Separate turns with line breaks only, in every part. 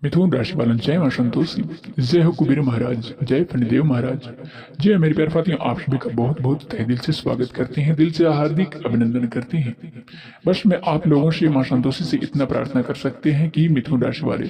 मिथुन राशि वालों जय मां संतोषी, जय हो कुबेर महाराज, जय फणिदेव महाराज। जय मेरे प्यारे साथियों, आप सभी का बहुत बहुत तहे दिल से स्वागत करते हैं, दिल से हार्दिक अभिनंदन करते हैं। बस मैं आप लोगों से मां संतोषी से इतना प्रार्थना कर सकते हैं कि मिथुन राशि वाले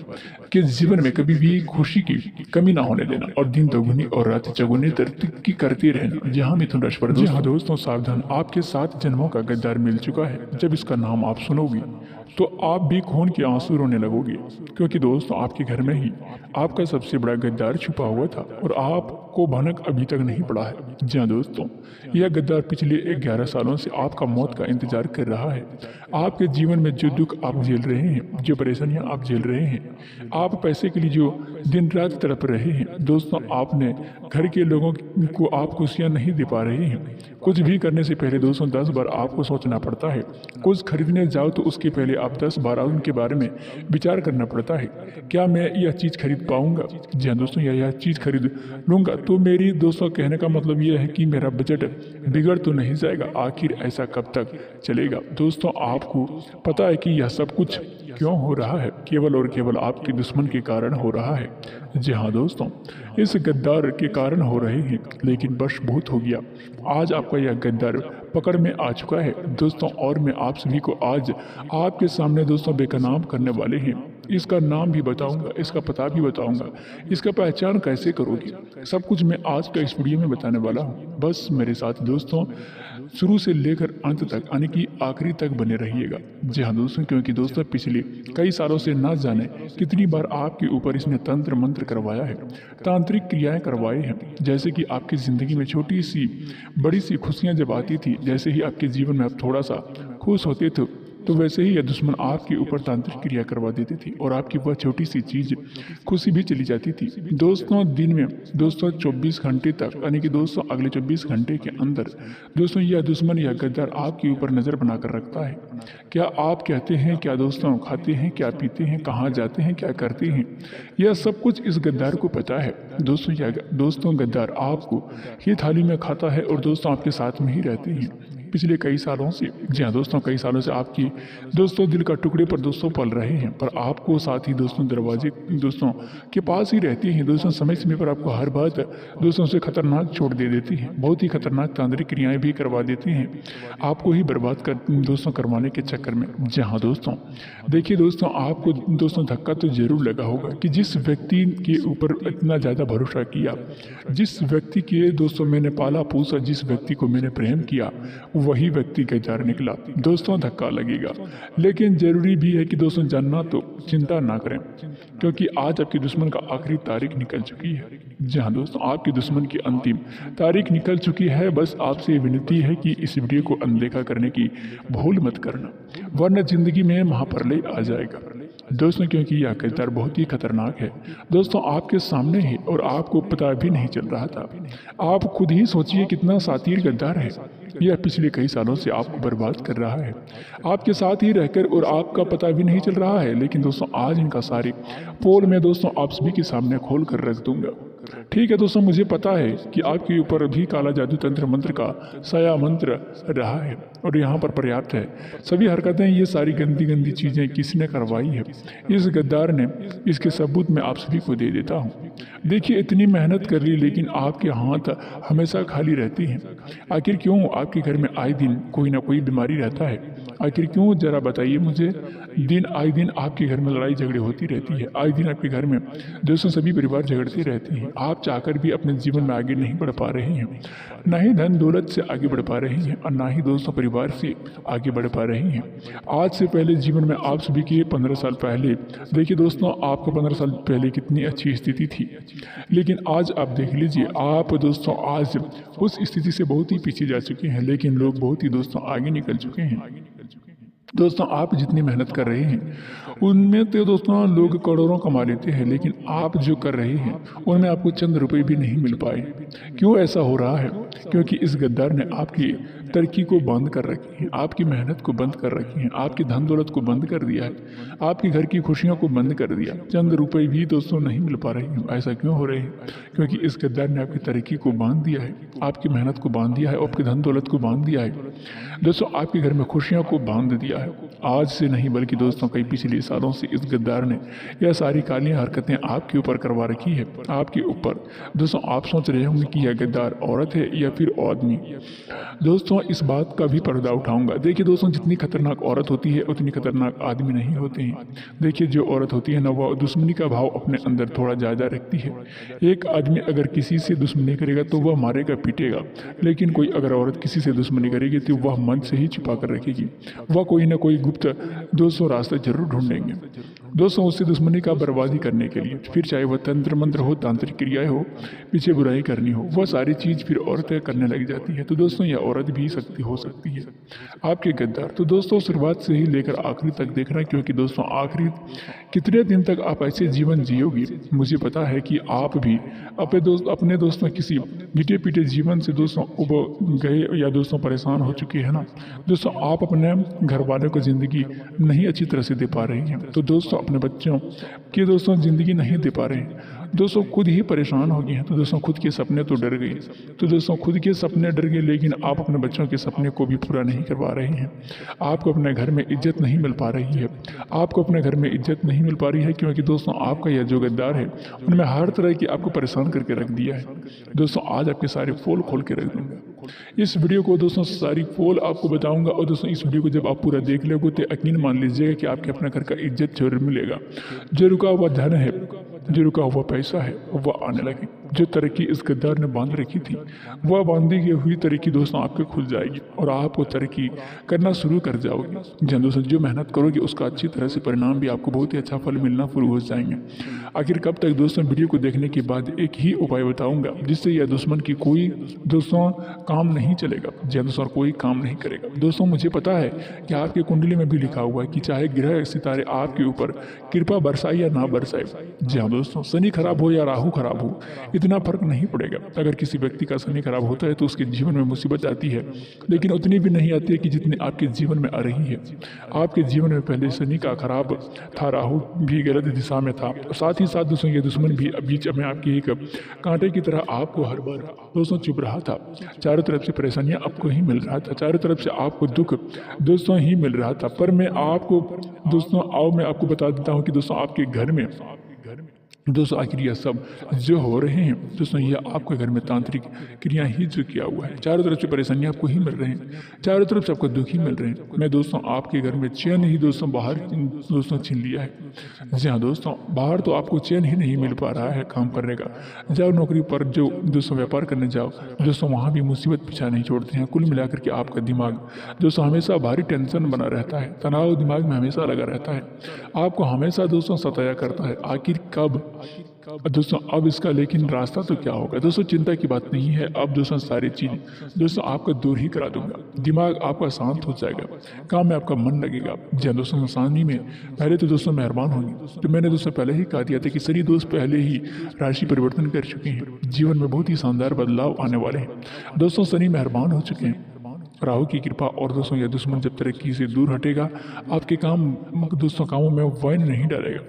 के जीवन में कभी भी खुशी की कमी ना होने देना और दिन दोगुनी और रात चौगुनी तरक्की करते रहना। जहाँ मिथुन राशि वाले, जी हाँ दोस्तों, सावधान, आपके 7 जन्मों का गद्दार मिल चुका है। जब इसका नाम आप सुनोगे तो आप भी खून के आंसू रोने लगोगे, क्योंकि दोस्तों आपके घर में ही आपका सबसे बड़ा गद्दार छुपा हुआ था और आपको भनक अभी तक नहीं पड़ा है। जी हाँ दोस्तों, यह गद्दार पिछले 11 सालों से आपका मौत का इंतजार कर रहा है। आपके जीवन में जो दुख आप झेल रहे हैं, जो परेशानियां आप झेल रहे हैं, आप पैसे के लिए जो दिन रात तड़प रहे हैं, दोस्तों आपने घर के लोगों को आप खुशियां नहीं दे पा रहे हैं। कुछ भी करने से पहले दोस्तों 10 बार आपको सोचना पड़ता है। कुछ खरीदने जाओ तो उसके पहले आप 10 बार उनके बारे में विचार करना पड़ता है। क्या मैं यह चीज़ खरीद पाऊंगा? जी हाँ दोस्तों, यह चीज़ खरीद लूंगा तो मेरी दोस्तों कहने का मतलब यह है कि मेरा बजट बिगड़ तो नहीं जाएगा। आखिर ऐसा कब तक चलेगा? दोस्तों आपको पता है कि यह सब कुछ क्यों हो रहा है? केवल और केवल आपके दुश्मन के कारण हो रहा है। जी हाँ दोस्तों, इस गद्दार के कारण हो रहे हैं, लेकिन बस बहुत हो गया। आज आपका यह गद्दार पकड़ में आ चुका है दोस्तों, और मैं आप सभी को आज आपके सामने दोस्तों बेकनाम करने वाले हैं। इसका नाम भी बताऊंगा, इसका पता भी बताऊंगा, इसका पहचान कैसे करोगे, सब कुछ मैं आज का इस वीडियो में बताने वाला हूँ। बस मेरे साथ दोस्तों शुरू से लेकर अंत तक, यानी कि आखिरी तक बने रहिएगा। जी हाँ दोस्तों, क्योंकि दोस्तों पिछले कई सालों से ना जाने कितनी बार आपके ऊपर इसने तंत्र मंत्र करवाया है, तांत्रिक क्रियाएं करवाई हैं। जैसे कि आपकी ज़िंदगी में छोटी सी बड़ी सी खुशियां जब आती थी, जैसे ही आपके जीवन में आप थोड़ा सा खुश होते थे, तो वैसे ही यह दुश्मन आपके ऊपर तांत्रिक क्रिया करवा देती थी और आपकी वह छोटी सी चीज़ खुशी भी चली जाती थी। दोस्तों दिन में दोस्तों 24 घंटे तक, यानी कि दोस्तों अगले 24 घंटे के अंदर दोस्तों यह दुश्मन, यह गद्दार आपके ऊपर नज़र बनाकर रखता है। क्या आप कहते हैं, क्या दोस्तों खाते हैं, क्या पीते हैं, कहाँ जाते हैं, क्या करते हैं, यह सब कुछ इस गद्दार को पता है। दोस्तों गद्दार आपको ही थाली में खाता है और दोस्तों आपके साथ में ही रहते हैं पिछले कई सालों से। जी हाँ दोस्तों, कई सालों से आपकी दोस्तों दिल का टुकड़े पर दोस्तों पल रहे हैं, पर आपको साथ ही दोस्तों दरवाजे दोस्तों के पास ही रहती हैं। दोस्तों समय समय पर आपको हर बात दोस्तों से खतरनाक छोड़ दे देती हैं, बहुत ही खतरनाक तांत्रिक क्रियाएं भी करवा देती हैं, आपको ही बर्बाद कर दोस्तों करवाने के चक्कर में। जी हाँ दोस्तों, देखिए दोस्तों, आपको दोस्तों धक्का तो जरूर लगा होगा कि जिस व्यक्ति के ऊपर इतना ज़्यादा भरोसा किया, जिस व्यक्ति के दोस्तों मैंने पाला पोसा, जिस व्यक्ति को मैंने प्रेम किया, वही व्यक्ति गद्दार निकला। दोस्तों धक्का लगेगा, लेकिन जरूरी भी है कि दोस्तों जानना तो चिंता ना करें, क्योंकि आज आपके दुश्मन का आखिरी तारीख निकल चुकी है। जी हाँ दोस्तों, आपके दुश्मन की अंतिम तारीख निकल चुकी है। बस आपसे विनती है कि इस वीडियो को अनदेखा करने की भूल मत करना, वरना जिंदगी में महाप्रलय आ जाएगा दोस्तों, क्योंकि यह गद्दार बहुत ही खतरनाक है। दोस्तों आपके सामने है और आपको पता भी नहीं चल रहा था। आप खुद ही सोचिए कितना शातिर गद्दार है। यह पिछले कई सालों से आपको बर्बाद कर रहा है, आपके साथ ही रहकर, और आपका पता भी नहीं चल रहा है। लेकिन दोस्तों आज इनका सारे पोल मैं दोस्तों आप सभी के सामने खोल कर रख दूंगा। ठीक है दोस्तों, मुझे पता है कि आपके ऊपर भी काला जादू तंत्र मंत्र का साया मंत्र रहा है और यहाँ पर पर्याप्त है। सभी हरकतें, ये सारी गंदी गंदी चीज़ें किसने करवाई है? इस गद्दार ने। इसके सबूत मैं आप सभी को दे देता हूँ। देखिए इतनी मेहनत कर ली, लेकिन आपके हाथ हमेशा खाली रहती हैं। आखिर क्यों? आपके घर में आए दिन कोई ना कोई बीमारी रहता है। आखिर क्यों? जरा बताइए मुझे। आए दिन आपके घर में लड़ाई झगड़े होती रहती है, आए दिन आपके घर में दोस्तों सभी परिवार झगड़ते रहते हैं। आप चाहकर भी अपने जीवन में आगे नहीं बढ़ पा रहे हैं, ना ही धन दौलत से आगे बढ़ पा रहे हैं और ना ही दोस्तों परिवार से आगे बढ़ पा रहे हैं। आज से पहले जीवन में आप सभी के 15 साल पहले, देखिए दोस्तों आपको 15 साल पहले कितनी अच्छी स्थिति थी, लेकिन आज आप देख लीजिए, आप दोस्तों आज उस स्थिति से बहुत ही पीछे जा चुके हैं, लेकिन लोग बहुत ही दोस्तों आगे निकल चुके हैं। दोस्तों आप जितनी मेहनत कर रहे हैं उनमें तो दोस्तों लोग करोड़ों कमा लेते हैं, लेकिन आप जो कर रहे हैं उनमें आपको चंद रुपए भी नहीं मिल पाए। क्यों ऐसा हो रहा है? क्योंकि इस गद्दार ने आपकी तरक्की को बंद कर रखी है, आपकी मेहनत को बंद कर रखी है, आपकी धन दौलत को बंद कर दिया है, आपके घर की खुशियों को बंद कर दिया। चंद रुपए भी दोस्तों नहीं मिल पा रहे हैं। ऐसा क्यों हो रहे हैं? क्योंकि इस गद्दार ने आपकी तरक्की को बांध दिया है, आपकी मेहनत को बांध दिया है, आपकी धन दौलत को बांध दिया है दोस्तों, आपके घर में खुशियों को बांध दिया है। आज से नहीं बल्कि दोस्तों कई पिछले सालों से इस गद्दार ने यह सारी काली हरकतें आपके ऊपर करवा रखी है, आपके ऊपर। दोस्तों आप सोच रहे होंगे कि यह गद्दार औरत है या फिर आदमी। दोस्तों इस बात का भी पर्दा उठाऊंगा। देखिए दोस्तों, जितनी खतरनाक औरत होती है उतनी खतरनाक आदमी नहीं होते हैं। देखिए जो औरत होती है ना, वह दुश्मनी का भाव अपने अंदर थोड़ा ज़्यादा रखती है। एक आदमी अगर किसी से दुश्मनी करेगा तो वह मारेगा पीटेगा, लेकिन कोई अगर औरत किसी से दुश्मनी करेगी तो वह मन से ही छुपा कर रखेगी। वह कोई ना कोई गुप्त दोस्तों रास्ते जरूर ढूंढेंगे दोस्तों उससे दुश्मनी का बर्बादी करने के लिए। फिर चाहे वह तंत्र मंत्र हो, तांत्रिक क्रियाएं हो, पीछे बुराई करनी हो, वह सारी चीज़ फिर औरतें करने लग जाती है। तो दोस्तों यह औरत भी शक्ति हो सकती है आपके गद्दार। तो दोस्तों शुरुआत से ही लेकर आखिरी तक देखना, क्योंकि दोस्तों आखिरी कितने दिन तक आप ऐसे जीवन जियोगे। मुझे पता है कि आप भी अपने दोस्तों किसी गिटे पीटे जीवन से दोस्तों उब गए या दोस्तों परेशान हो चुके हैं ना दोस्तों। आप अपने घर वालों को ज़िंदगी नहीं अच्छी तरह से दे पा रहे हैं, तो दोस्तों अपने बच्चों की दोस्तों ज़िंदगी नहीं दे पा रहे हैं दोस्तों, खुद ही परेशान हो गए हैं। तो दोस्तों खुद के सपने तो डर गए, तो दोस्तों खुद के सपने डर गए, लेकिन आप अपने बच्चों के सपने को भी पूरा नहीं करवा रहे हैं। आपको अपने घर में इज्जत नहीं मिल पा रही है, आपको अपने घर में इज्जत नहीं मिल पा रही है, क्योंकि दोस्तों आपका यह जो गद्दार है उनमें हर तरह की आपको परेशान करके रख दिया है। दोस्तों आज आपके सारे पोल खोल के रख दूंगा। इस वीडियो को दोस्तों सारी पोल आपको बताऊंगा, और दोस्तों इस वीडियो को जब आप पूरा देख लोगे तो यकीन मान लीजिएगा कि आपके अपने घर का इज्जत जरूर मिलेगा। जो रुका हुआ धन है, जो रुका हुआ पैसा है, वह आने लगे। जो तरक्की इस गद्दार ने बांध रखी थी, वह बांधी गई हुई तरक्की दोस्तों आपके खुल जाएगी और आपको तरक्की करना शुरू कर जाओगे। जब दोस्तों जो मेहनत करोगे उसका अच्छी तरह से परिणाम भी आपको बहुत ही अच्छा फल मिलना शुरू हो जाएंगे। आखिर कब तक दोस्तों वीडियो को देखने के बाद एक ही उपाय बताऊंगा जिससे यह दुश्मन की कोई दोस्तों काम नहीं चलेगा, जब दोस्तों कोई काम नहीं करेगा। दोस्तों मुझे पता है कि आपकी कुंडली में भी लिखा हुआ है कि चाहे ग्रह सितारे आपके ऊपर कृपा बरसाए या ना बरसाए, जी हाँ दोस्तों, शनि खराब हो या राहु खराब हो इतना फर्क नहीं पड़ेगा। अगर किसी व्यक्ति का शनि खराब होता है तो उसके जीवन में मुसीबत आती है, लेकिन उतनी भी नहीं आती है कि जितनी आपके जीवन में आ रही है। आपके जीवन में पहले शनि का खराब था, राहु भी गलत दिशा में था, साथ ही साथ दोस्तों ये दुश्मन भी बीच में आपकी एक कांटे की तरह आपको हर बार दोस्तों चुभ रहा था। चारों तरफ से परेशानियां आपको ही मिल रहा था, चारों तरफ से आपको दुख दोस्तों ही मिल रहा था। पर मैं आपको दोस्तों मैं आपको बता देता हूँ कि दोस्तों आपके घर में दोस्तों आखिर यह सब जो हो रहे हैं दोस्तों, ये आपके घर में तांत्रिक क्रिया ही जो किया हुआ है। चारों तरफ से परेशानियां आपको ही मिल रहे हैं, चारों तरफ से आपको दुख ही मिल रहे हैं। मैं दोस्तों आपके घर में चैन ही दोस्तों बाहर दोस्तों छीन लिया है। जी हाँ दोस्तों, बाहर तो आपको चैन ही नहीं मिल पा रहा है काम करने का। जाओ नौकरी पर जो दोस्तों व्यापार करने जाओ दोस्तों, वहाँ भी मुसीबत पीछा नहीं छोड़ते हैं। कुल मिलाकर के आपका दिमाग दोस्तों हमेशा भारी टेंशन बना रहता है, तनाव दिमाग में हमेशा लगा रहता है, आपको हमेशा दोस्तों सताया करता है। आखिर कब दोस्तों अब इसका लेकिन रास्ता तो क्या होगा दोस्तों, चिंता की बात नहीं है। अब दोस्तों सारी चीज़ दोस्तों आपका दूर ही करा दूंगा, दिमाग आपका शांत हो जाएगा, काम में आपका मन लगेगा। जब दोस्तों आसानी में पहले तो दोस्तों मेहरबान होंगे। तो मैंने दोस्तों पहले ही कहा दिया था कि शनि दोस्त पहले ही राशि परिवर्तन कर चुके हैं, जीवन में बहुत ही शानदार बदलाव आने वाले हैं दोस्तों। शनि मेहरबान हो चुके हैं, राहु की कृपा, और दोस्तों यह दुश्मन जब तरक्की से दूर हटेगा आपके काम दोस्तों कामों में वैन नहीं डालेगा,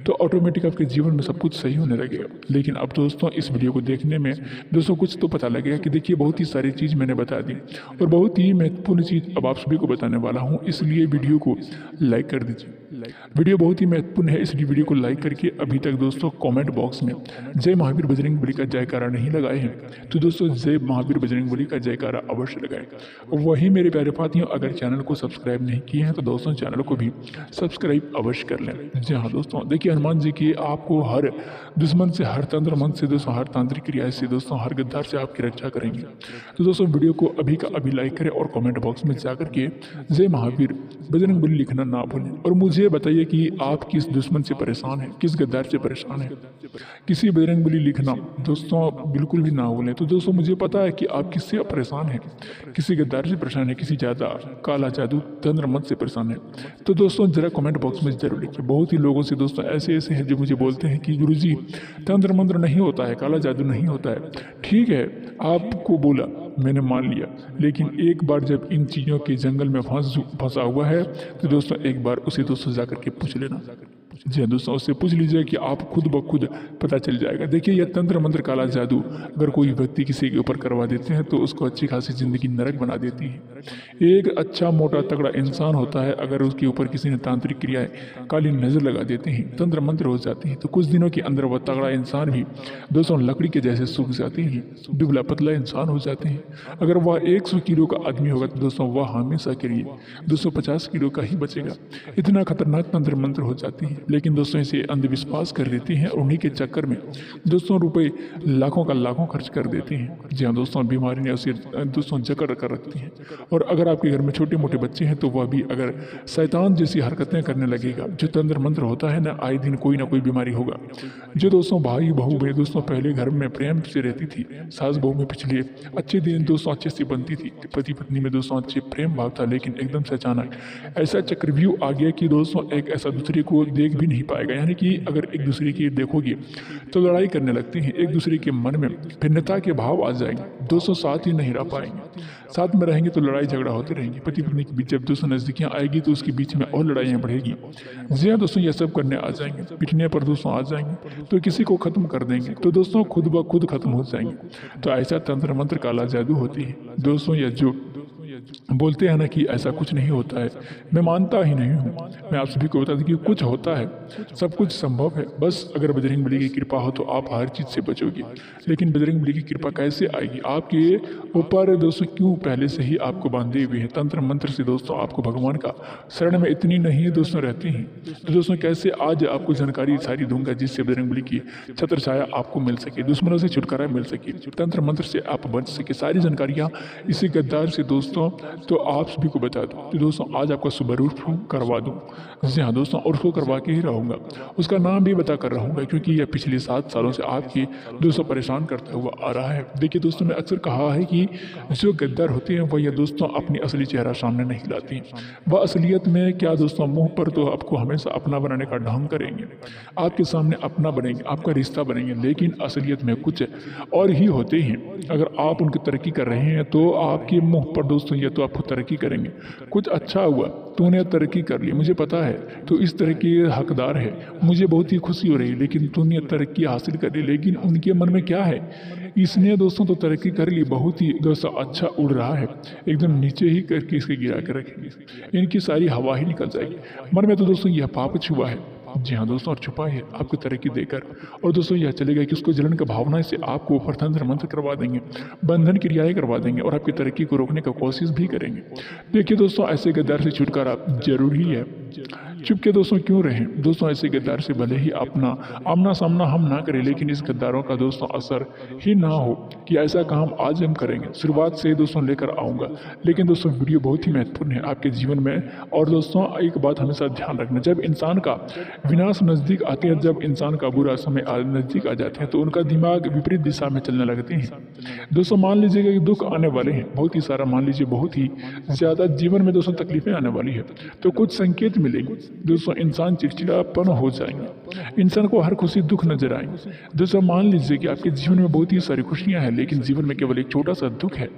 तो ऑटोमेटिक आपके जीवन में सब कुछ सही होने लगेगा। लेकिन अब दोस्तों इस वीडियो को देखने में दोस्तों कुछ तो पता लगेगा कि देखिए बहुत ही सारी चीज़ मैंने बता दी और बहुत ही महत्वपूर्ण चीज़ अब आप सभी को बताने वाला हूँ, इसलिए वीडियो को लाइक कर दीजिए। वीडियो बहुत ही महत्वपूर्ण है, इसलिए वीडियो को लाइक करके अभी तक दोस्तों कमेंट बॉक्स में जय महावीर बजरंग बली का जयकारा नहीं लगाए हैं तो दोस्तों जय महावीर बजरंग बली का जयकारा अवश्य लगाएं। वही मेरे प्यारे साथियों, अगर चैनल को सब्सक्राइब नहीं किए हैं तो दोस्तों चैनल को भी सब्सक्राइब अवश्य कर लें। जी हाँ दोस्तों, देखिए हनुमान जी की आपको हर दुश्मन से, हर तंत्र मंत्र से दोस्तों, हर तांत्रिक क्रिया से दोस्तों, हर गद्दार से आपकी रक्षा करेंगे। तो दोस्तों वीडियो को अभी का अभी लाइक करें और कमेंट बॉक्स में जाकर के जय महावीर बजरंग बली लिखना ना भूलें, और मुझे बताइए कि आप किस दुश्मन से परेशान हैं, किस गद्दार से परेशान हैं। किसी बजरंग बली लिखना दोस्तों बिल्कुल भी ना भूलें। तो दोस्तों मुझे पता है कि आप किससे परेशान हैं, किसी गद्दार से परेशान है, किसी ज़्यादा काला जादू तंत्र मंत्र से परेशान है। तो दोस्तों जरा कमेंट बॉक्स में जरूर लिखिए। बहुत ही लोगों से दोस्तों ऐसे हैं जो मुझे बोलते हैं कि गुरुजी तंत्र मंत्र नहीं होता है, काला जादू नहीं होता है। ठीक है, आपको बोला मैंने मान लिया, लेकिन एक बार जब इन चीज़ों के जंगल में फंसा हुआ है तो दोस्तों एक बार उसे दोस्तों जा करके पूछ लेना। जी हाँ दोस्तों, उससे पूछ लीजिए कि आप खुद ब खुद पता चल जाएगा। देखिए यह तंत्र मंत्र काला जादू अगर कोई व्यक्ति किसी के ऊपर करवा देते हैं तो उसको अच्छी खासी ज़िंदगी नरक बना देती है। एक अच्छा मोटा तगड़ा इंसान होता है, अगर उसके ऊपर किसी ने तांत्रिक क्रियाएं काली नज़र लगा देते हैं, तंत्र मंत्र हो जाती हैं, तो कुछ दिनों के अंदर वह तगड़ा इंसान भी दोस्तों लकड़ी के जैसे सूख जाते हैं, दुबला पतला इंसान हो जाते हैं। अगर वह 100 किलो का आदमी होगा तो दोस्तों वह हमेशा के लिए 250 किलो का ही बचेगा। इतना खतरनाक तंत्र मंत्र हो जाती है, लेकिन दोस्तों इसे अंधविश्वास कर देते हैं और उन्हीं के चक्कर में दोस्तों रुपए लाखों का लाखों खर्च कर देते हैं। जी हाँ दोस्तों, बीमारी ने उसे दोस्तों जकड़ कर रखती है। और अगर आपके घर में छोटे मोटे बच्चे हैं तो वह भी अगर शैतान जैसी हरकतें करने लगेगा, जो तंत्र मंत्र होता है ना, आए दिन कोई ना कोई बीमारी होगा। जो दोस्तों भाई बहू में दोस्तों पहले घर में प्रेम से रहती थी, सास बहू में पिछले अच्छे दिन दोस्तों अच्छे से बनती थी, पति पत्नी में दोस्तों अच्छे प्रेम भाव था, लेकिन एकदम से अचानक ऐसा चक्रव्यूह आ गया कि दोस्तों एक ऐसा दूसरे को देख भी नहीं पाएगा। यानी कि अगर एक दूसरे की देखोगे तो लड़ाई करने लगते हैं, एक दूसरे के मन में भिन्नता के भाव आ जाएंगे, दोस्तों साथ ही नहीं रह पाएंगे। साथ में रहेंगे तो लड़ाई झगड़ा होते रहेंगे, पति पत्नी के बीच जब दोस्तों नजदीकियां आएगी तो उसके बीच में और लड़ाइयाँ बढ़ेगी। जी हाँ दोस्तों, यह सब करने आ जाएंगे, पिटने पर दोस्तों आ जाएंगे तो किसी को खत्म कर देंगे, तो दोस्तों खुद ब खुद खत्म हो जाएंगे। तो ऐसा तंत्र मंत्र काला जादू होती है दोस्तों। यह जो बोलते हैं ना कि ऐसा कुछ नहीं होता है, मैं मानता ही नहीं हूँ। मैं आप सभी को बता दूं कि कुछ होता है, सब कुछ संभव है, बस अगर बजरंग बली की कृपा हो तो आप हर चीज़ से बचोगे। लेकिन बजरंग बली की कृपा कैसे आएगी? आपके ऊपर दोस्तों क्यों पहले से ही आपको बांधे हुए हैं तंत्र मंत्र से दोस्तों, आपको भगवान का शरण में इतनी नहीं है दोस्तों रहती हैं। तो दोस्तों कैसे आज आपको जानकारी सारी दूंगा जिससे बजरंग बली की छत्र छाया आपको मिल सके, दुश्मनों से छुटकारा मिल सके, तंत्र मंत्र से आप बच सके। सारी जानकारियाँ इसी गद्दार से दोस्तों तो आप सभी को बता दूं। तो दोस्तों आज आपका सुबह उर्फ करवा दूं। जी हाँ दोस्तों, और उसको करवा के ही रहूँगा, उसका नाम भी बता कर रहूँगा, क्योंकि यह पिछले 7 सालों से आपकी दोस्तों परेशान करता हुआ आ रहा है। देखिए दोस्तों, मैं अक्सर कहा है कि जो गद्दार होते हैं वह यह दोस्तों अपनी असली चेहरा सामने नहीं लाती। वह असलियत में क्या दोस्तों मुँह पर तो आपको हमेशा अपना बनाने का ढंग करेंगे, आपके सामने अपना बनेंगे, आपका रिश्ता बनेंगे, लेकिन असलियत में कुछ और ही होते हैं। अगर आप उनकी तरक्की कर रहे हैं तो आपके मुँह पर दोस्तों यह तो आपको तरक्की करेंगे, कुछ अच्छा हुआ तूने तरक्की कर ली, मुझे पता है तो इस तरह के हकदार है, मुझे बहुत ही खुशी हो रही है, लेकिन तूने तरक्की हासिल कर ली। लेकिन उनके मन में क्या है, इसने दोस्तों तो तरक्की कर ली, बहुत ही दोस्तों अच्छा उड़ रहा है, एकदम नीचे ही करके इसके गिरा कर रखेंगे, इनकी सारी हवा ही निकल जाएगी। मन में तो दोस्तों यह पाप छुआ है। जी हाँ दोस्तों, और छुपा है आपको तरक्की देकर। और दोस्तों यह चलेगा कि उसको जलन का भावना से आपको ऊपर तंत्र मंत्र करवा देंगे, बंधन क्रियाएं करवा देंगे और आपकी तरक्की को रोकने का कोशिश भी करेंगे। देखिए दोस्तों, ऐसे गद्दार से छुटकारा जरूरी है। चुप के दोस्तों क्यों रहें दोस्तों, ऐसे गद्दार से भले ही अपना आमना सामना हम ना करें, लेकिन इस गद्दारों का दोस्तों असर ही ना हो कि ऐसा काम आज हम करेंगे। शुरुआत से दोस्तों लेकर आऊँगा, लेकिन दोस्तों वीडियो बहुत ही महत्वपूर्ण है आपके जीवन में। और दोस्तों एक बात हमेशा ध्यान रखना, जब इंसान का विनाश नज़दीक आते हैं, जब इंसान का बुरा समय नज़दीक आ जाते हैं तो उनका दिमाग विपरीत दिशा में चलने लगते हैं। दोस्तों मान लीजिएगा कि दुख आने वाले हैं, बहुत ही सारा, मान लीजिए बहुत ही ज़्यादा जीवन में दोस्तों तकलीफें आने वाली है, तो कुछ संकेत मिलेंगे दोस्तों, इंसान चिड़चिड़ापन हो जाएंगे, इंसान को हर खुशी दुख नजर आएंगे। दोस्तों मान लीजिए कि आपके जीवन में बहुत ही सारी खुशियां हैं, लेकिन जीवन में केवल एक छोटा सा दुख है,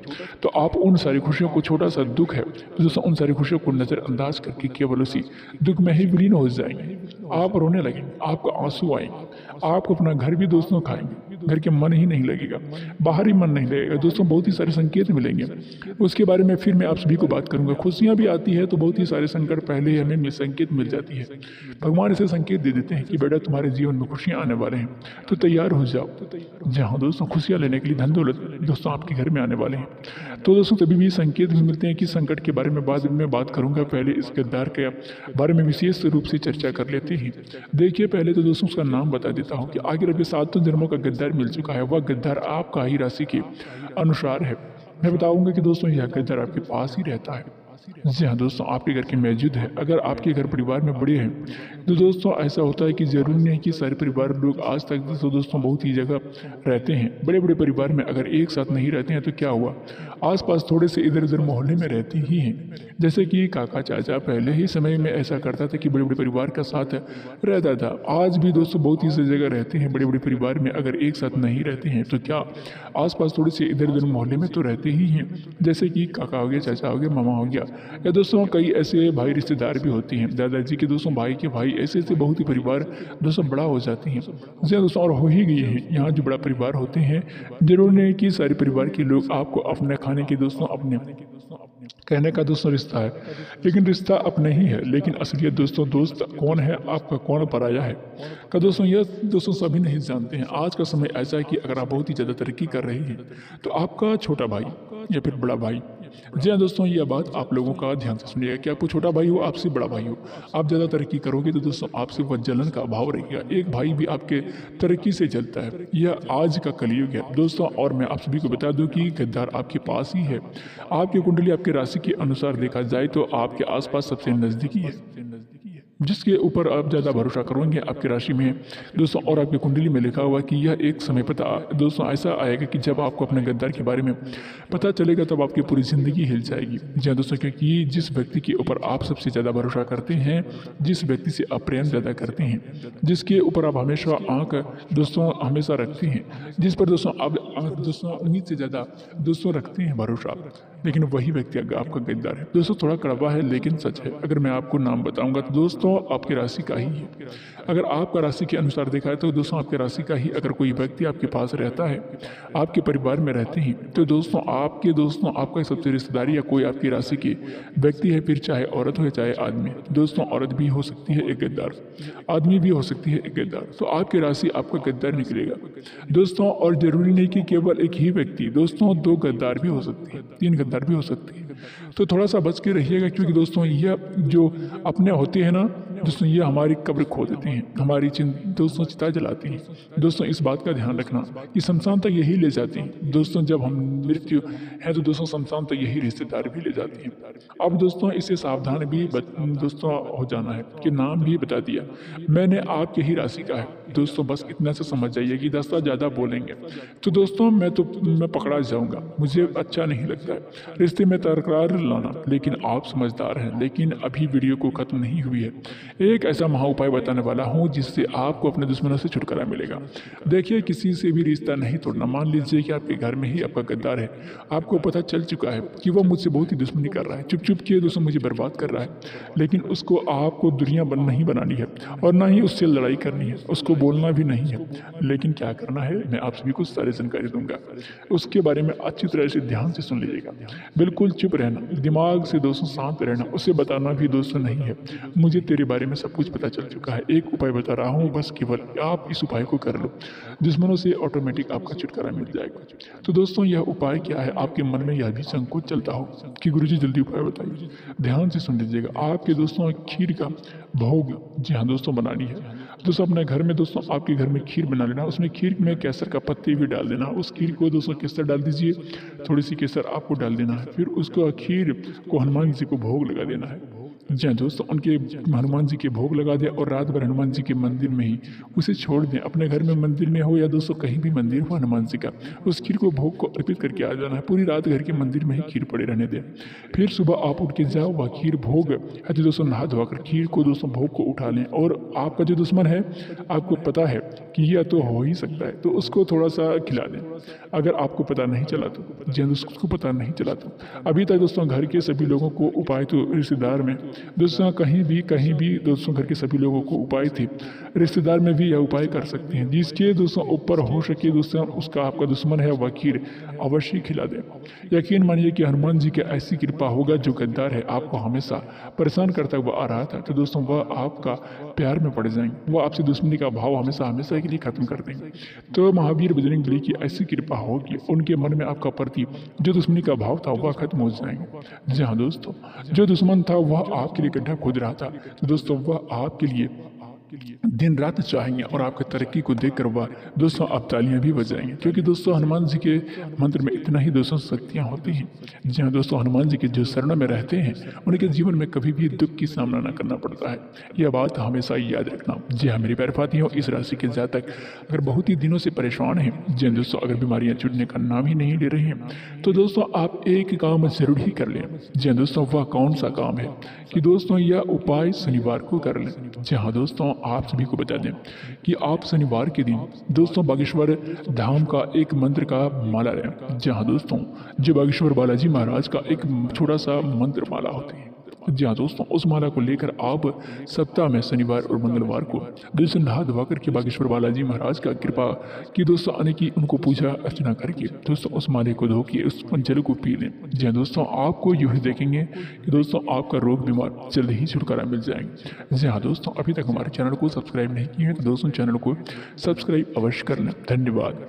तो आप उन सारी खुशियों को, छोटा सा दुख है दोस्तों, उन सारी खुशियों को नज़रअंदाज करके केवल उसी दुख में ही विलीन हो जाएंगे। आप रोने लगेंगे, आपको आंसू आएंगे, आप अपना घर भी दोस्तों खाएंगे, घर के मन ही नहीं लगेगा, बाहर ही मन नहीं लगेगा दोस्तों, बहुत ही सारे संकेत मिलेंगे। उसके बारे में फिर मैं आप सभी को बात करूंगा। खुशियां भी आती है तो बहुत ही सारे संकट पहले ही हमें संकेत मिल जाती है। भगवान ऐसे संकेत दे देते हैं कि बेटा तुम्हारे जीवन में खुशियां आने वाले हैं, तो तैयार हो जाओ। जहाँ दोस्तों खुशियां लेने के लिए धन दौलत दोस्तों आपके घर में आने वाले हैं। तो दोस्तों तभी भी संकेत भी मिलते हैं कि संकट के बारे में बाद में बात करूंगा, पहले इस गद्दार के बारे में विशेष रूप से चर्चा कर लेते हैं। देखिए पहले तो दोस्तों उसका नाम बता देता हूँ कि आगे अभी 7 जन्मों का गद्दार मिल चुका है। वह गद्दार आपका ही राशि के अनुसार है। मैं बताऊंगा कि दोस्तों यह गद्दार आपके पास ही रहता है, जी हाँ दोस्तों, आपके घर के मौजूद है। अगर आपके घर परिवार में बड़े हैं तो दोस्तों ऐसा होता है कि ज़रूरी नहीं कि सारे परिवार लोग आज तक तो दोस्तों बहुत ही जगह रहते हैं। बड़े बड़े परिवार में अगर एक साथ नहीं रहते हैं तो क्या हुआ, आसपास थोड़े से इधर उधर मोहल्ले में रहते ही हैं। जैसे कि काका चाचा पहले ही समय में ऐसा करता था कि बड़े बड़े परिवार का साथ रहता था। आज भी दोस्तों बहुत ही सी जगह रहते हैं बड़े बड़े परिवार में, अगर एक साथ नहीं रहते हैं तो क्या आसपास थोड़े से इधर उधर मोहल्ले में तो रहते ही हैं। जैसे कि काका हो गया, चाचा हो गया, मामा हो गया, या दोस्तों कई ऐसे भाई रिश्तेदार भी होती हैं, दादाजी के दोस्तों भाई के भाई, ऐसे ऐसे बहुत ही परिवार दोस्तों बड़ा हो जाते हैं। जी दोस्तों, और हो ही गई है यहाँ जो बड़ा परिवार होते हैं, जरूर नहीं कि सारे परिवार के लोग आपको अपने खाने के दोस्तों अपने कहने का दोस्तों रिश्ता है, लेकिन रिश्ता अपने ही है। लेकिन असलियत दोस्तों दोस्त कौन है आपका, कौन पराया है का दोस्तों यह दोस्तों सभी नहीं जानते हैं। आज का समय ऐसा है कि अगर आप बहुत ही ज़्यादा तरक्की कर रहे हैं तो आपका छोटा भाई या फिर बड़ा भाई, जी हाँ दोस्तों यह बात आप लोगों का ध्यान से सुनिएगा कि आपको छोटा भाई हो, आपसे बड़ा भाई हो, आप ज़्यादा तरक्की करोगे तो दोस्तों आपसे वह जलन का भाव रहेगा। एक भाई भी आपके तरक्की से जलता है। यह आज का कलयुग है दोस्तों। और मैं आप सभी को बता दूं कि गद्दार आपके पास ही है। आपकी कुंडली आपके राशि के अनुसार देखा जाए तो आपके आसपास सबसे नज़दीकी है, जिसके ऊपर आप ज़्यादा भरोसा करोगे आपकी राशि में दोस्तों और आपकी कुंडली में लिखा हुआ कि यह एक समय पता दोस्तों ऐसा आएगा कि जब आपको अपने गद्दार के बारे में पता चलेगा तब आपकी पूरी ज़िंदगी हिल जाएगी। जी हाँ दोस्तों, क्योंकि जिस व्यक्ति के ऊपर आप सबसे ज़्यादा भरोसा करते हैं, जिस व्यक्ति से आप प्रेम ज़्यादा करते हैं, जिसके ऊपर आप हमेशा आँख दोस्तों हमेशा रखते हैं, जिस पर दोस्तों आप दोस्तों उम्मीद से ज़्यादा दोस्तों रखते हैं भरोसा, लेकिन वही व्यक्ति आपका गद्दार है। दोस्तों थोड़ा कड़वा है लेकिन सच है। अगर मैं आपको नाम बताऊंगा तो दोस्तों आपकी राशि का ही है। अगर आपका राशि के अनुसार देखा है तो दोस्तों आपकी राशि का ही अगर कोई व्यक्ति आपके पास रहता है, आपके परिवार में रहते हैं, तो दोस्तों आपका सबसे रिश्तेदारी या कोई आपकी राशि के व्यक्ति है, फिर चाहे औरत हो या चाहे आदमी। दोस्तों औरत भी हो सकती है एक गद्दार, आदमी भी हो सकती है एक गद्दार। तो आपकी राशि आपका गद्दार निकलेगा दोस्तों। और जरूरी नहीं कि केवल एक ही व्यक्ति, दोस्तों 2 गद्दार भी हो सकती है, 3 गद्दार भी हो सकती है। तो थोड़ा सा बच के रहिएगा, क्योंकि दोस्तों यह जो अपने होते हैं ना दोस्तों, ये हमारी कब्र खो देते हैं, हमारी दोस्तों चिता जलाती हैं। दोस्तों इस बात का ध्यान रखना कि शमशान तक यही ले जाती हैं। दोस्तों जब हम मृत्यु है तो दोस्तों शमशान तक यही रिश्तेदार भी ले जाती हैं। अब दोस्तों इससे सावधान भी दोस्तों हो जाना है कि नाम भी बता दिया मैंने, आपके ही राशि का है दोस्तों। बस इतना से समझ जाइए कि दस्ता ज़्यादा बोलेंगे तो दोस्तों मैं पकड़ा जाऊँगा, मुझे अच्छा नहीं लगता है रिश्ते में तकरार लाना। लेकिन आप समझदार हैं, लेकिन अभी वीडियो को ख़त्म नहीं हुई है। एक ऐसा महा उपाय बताने वाला हूँ जिससे आपको अपने दुश्मनों से छुटकारा मिलेगा। देखिए किसी से भी रिश्ता नहीं तोड़ना। मान लीजिए कि आपके घर में ही आपका गद्दार है, आपको पता चल चुका है कि वह मुझसे बहुत ही दुश्मनी कर रहा है, चुप चुप के दोस्तों मुझे बर्बाद कर रहा है, लेकिन उसको आपको दुनिया नहीं बनानी है और ना ही उससे लड़ाई करनी है, उसको बोलना भी नहीं है। लेकिन क्या करना है मैं आप सभी को सारी जानकारी दूंगा, उसके बारे में अच्छी तरह से ध्यान से सुन लीजिएगा। बिल्कुल चुप रहना, दिमाग से दोस्तों शांत रहना, उसे बताना भी दोस्तों नहीं है मुझे तेरे बारे में सब कुछ पता चल चुका है। एक उपाय बता रहा हूँ, बस केवल आप इस उपाय को कर लो, दुश्मनों से ऑटोमेटिक आपका छुटकारा मिल जाएगा। तो दोस्तों यह उपाय क्या है, आपके मन में यह भी संकोच चलता हो कि गुरुजी जल्दी उपाय बताइए, ध्यान से सुन लीजिएगा। आपके दोस्तों खीर का भोग जी हाँ दोस्तों बनानी है। दोस्तों अपने घर में दोस्तों आपके घर में खीर बना लेना, उसमें खीर में केसर का पत्ती भी डाल देना। उस खीर को दोस्तों केसर डाल दीजिए, थोड़ी सी केसर आपको डाल देना है। फिर उसको खीर को हनुमान जी को भोग लगा देना है। जी हाँ दोस्तों, उनके हनुमान जी के भोग लगा दें और रात भर हनुमान जी के मंदिर में ही उसे छोड़ दें। अपने घर में मंदिर में हो या दोस्तों कहीं भी मंदिर हो हनुमान जी का, उस खीर को भोग को अर्पित करके आ जाना है। पूरी रात घर के मंदिर में ही खीर पड़े रहने दें। फिर सुबह आप उठ के जाओ, वह खीर भोग है तो दोस्तों नहा धोकर खीर को दोस्तों भोग को उठा लें। और आपका जो दुश्मन है, आपको पता है कि यह तो हो ही सकता है, तो उसको थोड़ा सा खिला दें। अगर आपको पता नहीं चला तो, जी उसको पता नहीं चला तो अभी तक दोस्तों घर के सभी लोगों को उपाय तो रिश्तेदार में दोस्तों कहीं भी दोस्तों घर के सभी लोगों को उपाय थे, रिश्तेदार में भी यह उपाय कर सकते हैं। जिसके दोस्तों ऊपर हो सके दोस्तों उसका आपका दुश्मन है, वह खीर अवश्य खिला दे। यकीन मानिए कि हनुमान जी की ऐसी कृपा होगा, जो गद्दार है आपको हमेशा परेशान करता हुआ आ रहा था, तो दोस्तों वह आपका प्यार में पड़ जाएंगे, वह आपसे दुश्मनी का भाव हमेशा हमेशा के लिए खत्म कर देंगे। तो महावीर बजरंग बली की ऐसी कृपा होगी, उनके मन में आपका प्रति जो दुश्मनी का भाव था वह खत्म हो जाएंगे। जी हाँ दोस्तों, जो दुश्मन था वह आपके लिए गड्ढा खोद रहा था, तो दोस्तों वह आपके लिए दिन रात चाहेंगे और आपकी तरक्की को देखकर वह दोस्तों आप तालियां भी बजाएंगे, क्योंकि दोस्तों हनुमान जी के मंत्र में इतना ही दोस्तों शक्तियां होती हैं। जी हाँ दोस्तों, हनुमान जी के जो शरण में रहते हैं उनके जीवन में कभी भी दुख की सामना न करना पड़ता है। यह बात हमेशा याद रखना। जी हाँ मेरी प्यारे साथियों, इस राशि के जातक अगर बहुत ही दिनों से परेशान हैं, जी दोस्तों अगर बीमारियां छूटने का नाम ही नहीं ले रही हैं, तो दोस्तों आप एक काम जरूर ही कर लें। जी हाँ दोस्तों, वह कौन सा काम है कि दोस्तों यह उपाय शनिवार को कर लें। जी हाँ दोस्तों, आप सभी को बता दें कि आप शनिवार के दिन दोस्तों बागेश्वर धाम का एक मंत्र का माला लें। जी हाँ दोस्तों, जो बागेश्वर बालाजी महाराज का एक छोटा सा मंत्र माला होती है। जी हाँ दोस्तों, उस माला को लेकर आप सप्ताह में शनिवार और मंगलवार को दिल से नहा धोवा करके बागेश्वर बालाजी महाराज का कृपा की दोस्तों आने की उनको पूजा अर्चना करके दोस्तों उस माले को धो के उस जल को पी लें। जी हाँ दोस्तों, आपको यूँ देखेंगे कि दोस्तों आपका रोग बीमार जल्द ही छुटकारा मिल जाएंगे। जी हाँ दोस्तों, अभी तक हमारे चैनल को सब्सक्राइब नहीं किए हैं तो दोस्तों चैनल को सब्सक्राइब अवश्य कर लें। धन्यवाद।